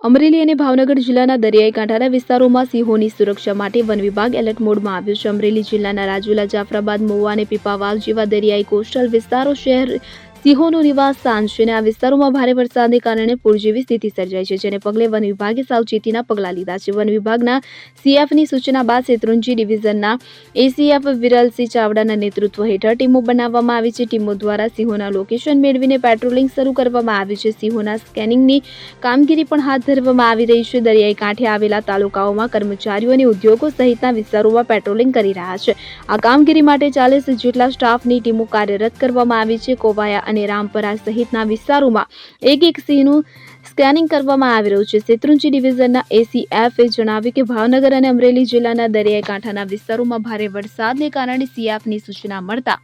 અમરેલી અને ભાવનગર જિલ્લાના દરિયાઈ કાંઠાના વિસ્તારોમાં સિંહોની સુરક્ષા માટે વન વિભાગ એલર્ટ મોડમાં આવ્યું છે. અમરેલી જિલ્લાના રાજુલા, જાફરાબાદ, મહુવા અને પીપાવાવ જેવા દરિયાઈ કોસ્ટલ વિસ્તારો શહેર સિંહોનું નિવાસ સ્થાન છે અને આ વિસ્તારોમાં ભારે વરસાદને કારણે પૂર જેવી સ્થિતિ સર્જાઈ છે, જેને પગલે વન વિભાગે સાવચેતીના પગલાં લીધા છે. વન વિભાગના સીએફની સૂચના બાદ શેત્રુંજી ડિવિઝનના એસીએફ વિરલસિંહ ચાવડાના નેતૃત્વ હેઠળ ટીમો બનાવવામાં આવી છે. ટીમો દ્વારા સિંહોના લોકેશન મેળવીને પેટ્રોલિંગ શરૂ કરવામાં આવ્યું છે. સિંહોના સ્કેનિંગની કામગીરી પણ હાથ ધરવામાં આવી રહી છે. દરિયાઈ કાંઠે આવેલા તાલુકાઓમાં કર્મચારીઓ અને ઉદ્યોગો સહિતના વિસ્તારોમાં પેટ્રોલિંગ કરી રહ્યા છે. આ કામગીરી માટે 40 જેટલા સ્ટાફની ટીમો કાર્યરત કરવામાં આવી છે. કોવાયા અને રામપરા સહિતના વિસ્તારોમાં એક સિંહનું સ્કેનિંગ કરવામાં આવી રહ્યું છે. શેત્રુંજી ડિવિઝનના એસીએફે જણાવ્યું કે ભાવનગર અને અમરેલી જિલ્લાના દરિયાઈ કાંઠાના વિસ્તારોમાં ભારે વરસાદને કારણે સીએફની સૂચના મળતા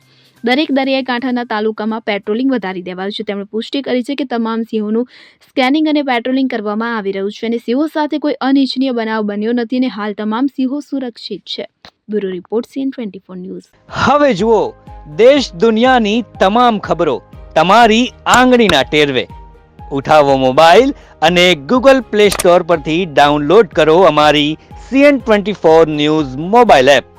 દરેક દરિયાઈ કાંઠાના તાલુકામાં પેટ્રોલિંગ વધારી દેવાયું છે. તેમણે પુષ્ટિ કરી છે કે તમામ સિંહોનું સ્કેનિંગ અને પેટ્રોલિંગ કરવામાં આવી રહ્યું છે અને સિંહો સાથે કોઈ અનિચ્છનીય બનાવ બન્યો નથી અને હાલ તમામ સિંહો સુરક્ષિત છે. Bureau report CN24 news. હવે જુઓ દેશ દુનિયાની તમામ ખબરો તમારી આંગળીના ટેરવે. ઉઠાવો મોબાઈલ અને Google Play Store પરથી ડાઉનલોડ કરો અમારી CN24 ન્યૂઝ મોબાઈલ એપ.